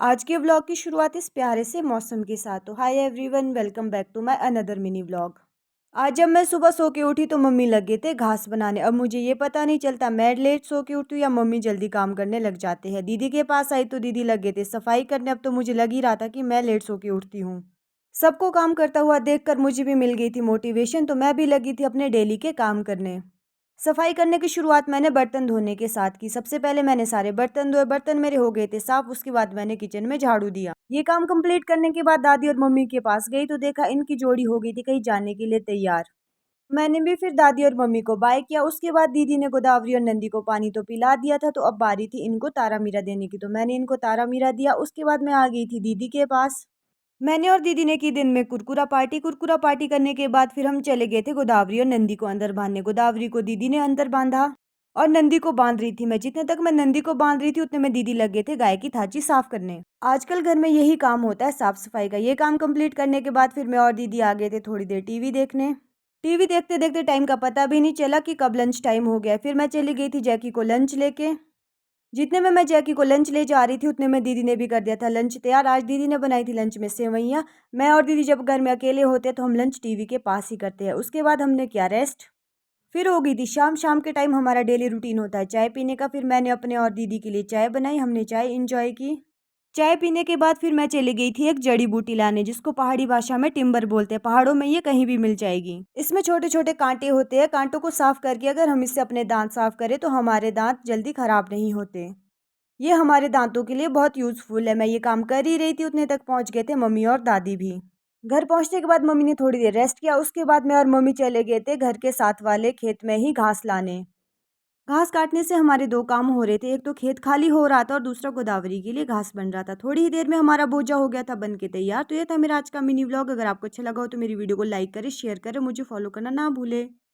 आज के व्लॉग की शुरुआत इस प्यारे से मौसम के साथ। तो hi everyone, welcome back to my another mini vlog. आज जब मैं सुबह सो के उठी तो मम्मी लगे थे घास बनाने। अब मुझे ये पता नहीं चलता मैं लेट सो के उठती हूँ या मम्मी जल्दी काम करने लग जाते हैं। दीदी के पास आई तो दीदी लगे थे सफाई करने। अब तो मुझे लग ही रहा था कि मैं लेट सो के उठती हूँ। सबको काम करता हुआ देखकर मुझे भी मिल गई थी मोटिवेशन, तो मैं भी लगी थी अपने डेली के काम करने। सफाई करने की शुरुआत मैंने बर्तन धोने के साथ की। सबसे पहले मैंने सारे बर्तन धोए, बर्तन मेरे हो गए थे साफ। उसके बाद मैंने किचन में झाड़ू दिया। ये काम कंप्लीट करने के बाद दादी और मम्मी के पास गई तो देखा इनकी जोड़ी हो गई थी कहीं जाने के लिए तैयार। मैंने भी फिर दादी और मम्मी को बाय किया। उसके बाद दीदी ने गोदावरी और नंदी को पानी तो पिला दिया था, तो अब बारी थी इनको तारा मीरा देने की। तो मैंने इनको तारा मीरा दिया। उसके बाद मैं आ गई थी दीदी के पास। मैंने और दीदी ने की दिन में कुरकुरा पार्टी। कुरकुरा पार्टी करने के बाद फिर हम चले गए थे गोदावरी और नंदी को अंदर बांधने। गोदावरी को दीदी ने अंदर बांधा और नंदी को बांध रही थी मैं। जितने तक मैं नंदी को बांध रही थी उतने में दीदी लगे थे गाय की थाची साफ करने। आजकल घर में यही काम होता है, साफ सफाई का। ये काम कंप्लीट करने के बाद फिर मैं और दीदी आ गए थे थोड़ी देर टीवी देखने। टीवी देखते देखते टाइम का पता भी नहीं चला कि कब लंच टाइम हो गया। फिर मैं चली गई थी जैकी को लंच लेके। जितने में मैं जैकी को लंच ले जा रही थी उतने में दीदी ने भी कर दिया था लंच तैयार। आज दीदी ने बनाई थी लंच में सेवइयाँ। मैं और दीदी जब घर में अकेले होते हैं तो हम लंच टीवी के पास ही करते हैं। उसके बाद हमने किया रेस्ट। फिर हो गई थी शाम। शाम के टाइम हमारा डेली रूटीन होता है चाय पीने का। फिर मैंने अपने और दीदी के लिए चाय बनाई, हमने चाय इंजॉय की। चाय पीने के बाद फिर मैं चली गई थी एक जड़ी बूटी लाने, जिसको पहाड़ी भाषा में टिम्बर बोलते हैं। पहाड़ों में ये कहीं भी मिल जाएगी। इसमें छोटे छोटे कांटे होते हैं। कांटों को साफ करके अगर हम इससे अपने दांत साफ करें तो हमारे दांत जल्दी खराब नहीं होते। ये हमारे दांतों के लिए बहुत यूज़फुल है। मैं ये काम कर ही रही थी उतने तक पहुंच गए थे मम्मी और दादी भी। घर पहुंचने के बाद मम्मी ने थोड़ी देर रेस्ट किया। उसके बाद मैं और मम्मी चले गए थे घर के साथ वाले खेत में ही घास लाने। घास काटने से हमारे दो काम हो रहे थे, एक तो खेत खाली हो रहा था और दूसरा गोदावरी के लिए घास बन रहा था। थोड़ी ही देर में हमारा बोझा हो गया था बन के तैयार। तो ये था मेरा आज का मिनी व्लॉग। अगर आपको अच्छा लगा हो तो मेरी वीडियो को लाइक करें, शेयर करें, मुझे फॉलो करना ना भूले।